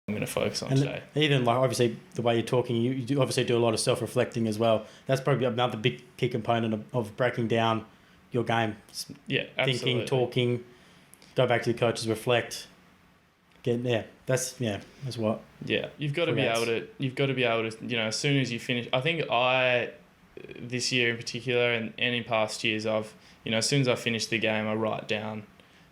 I'm going to focus on today. Even like obviously the way you're talking, you do obviously do a lot of self-reflecting as well. That's probably another big key component of breaking down your game. Yeah, absolutely. Thinking, talking, go back to the coaches, reflect. That's what. Yeah, you've got to be able to, as soon as you finish. I think this year in particular and in past years, I've, as soon as I finish the game, I write down,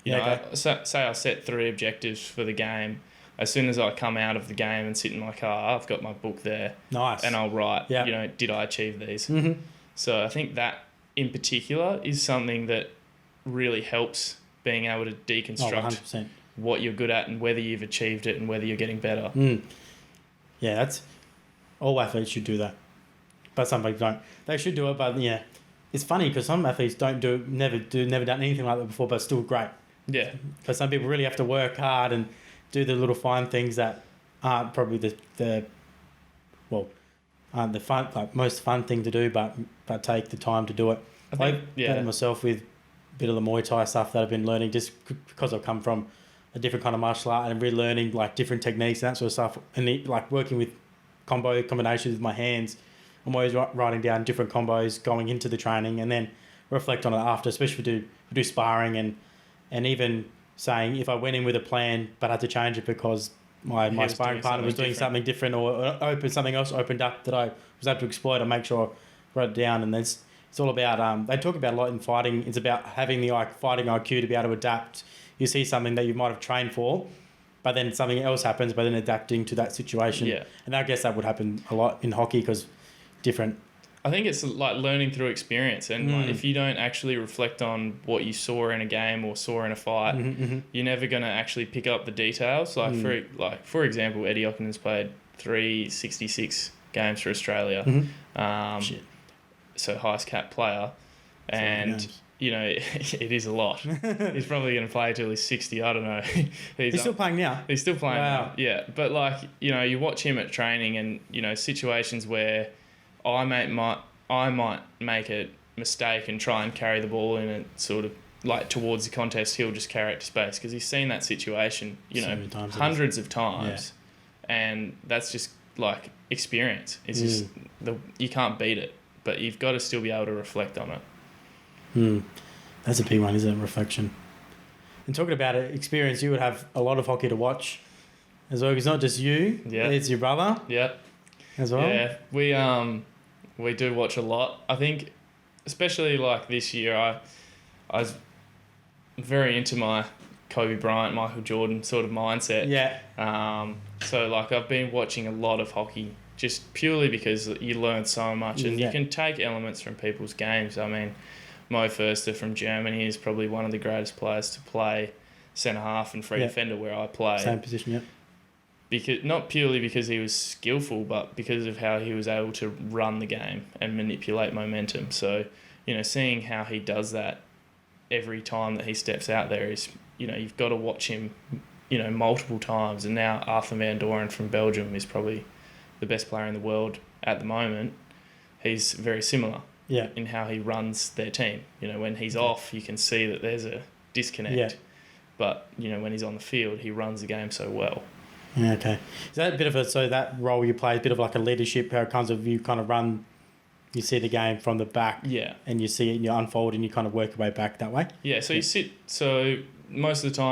say I set 3 objectives for the game. As soon as I come out of the game and sit in my car, I've got my book there. Nice. And I'll write, did I achieve these? Mm-hmm. So I think that in particular is something that really helps being able to deconstruct what you're good at and whether you've achieved it and whether you're getting better. Yeah, that's all athletes should do that, but some people don't. They should do it, but it's funny because some athletes never done anything like that before, but still great. Yeah, but some people really have to work hard and do the little fine things that aren't probably the fun, like most fun thing to do, but take the time to do it. I've done it myself with a bit of the Muay Thai stuff that I've been learning just because I've come from a different kind of martial art and relearning like different techniques and that sort of stuff, and like working with combinations with my hands. I'm always writing down different combos going into the training and then reflect on it after, especially if we do sparring and even saying if I went in with a plan but had to change it because my sparring partner was doing something different or something else opened up that I was able to exploit, I make sure I wrote it down. And it's all about, they talk about a lot in fighting, it's about having the fighting IQ to be able to adapt. You see something that you might have trained for, but then something else happens, but then adapting to that situation. Yeah. And I guess that would happen a lot in hockey because different. I think it's like learning through experience, and like if you don't actually reflect on what you saw in a game or saw in a fight, you're never going to actually pick up the details. For example, Eddie Ockenen's played 366 games for Australia, so highest cap player, and it is a lot. He's probably going to play till he's 60. I don't know. He's still playing now. He's still playing now. Yeah, but you watch him at training, and situations where I might make a mistake and try and carry the ball in a sort of like towards the contest. He'll just carry it to space because he's seen that situation, hundreds of times, and that's just like experience. It's just you can't beat it, but you've got to still be able to reflect on it. That's a big one, isn't it? Reflection. And talking about it, experience, you would have a lot of hockey to watch as well. It's not just you; it's your brother. Yeah. As well. Yeah, we do watch a lot. I think, especially like this year, I was very into my Kobe Bryant, Michael Jordan sort of mindset. Yeah. So like I've been watching a lot of hockey just purely because you learn so much and you can take elements from people's games. I mean, Mo Förster from Germany is probably one of the greatest players to play centre half and free defender where I play. Same position, yeah. Because not purely because he was skillful, but because of how he was able to run the game and manipulate momentum. So, seeing how he does that every time that he steps out there is, you've got to watch him, multiple times. And now Arthur Van Doren from Belgium is probably the best player in the world at the moment. He's very similar in how he runs their team. When he's off, you can see that there's a disconnect. Yeah. But, when he's on the field, he runs the game so well. Yeah, okay. Is that a bit of so that role you play is a bit of like a leadership, how it comes of you kind of run, you see the game from the back and you see it and you unfold and you kind of work your way back that way? Yeah, so you sit, so most of the time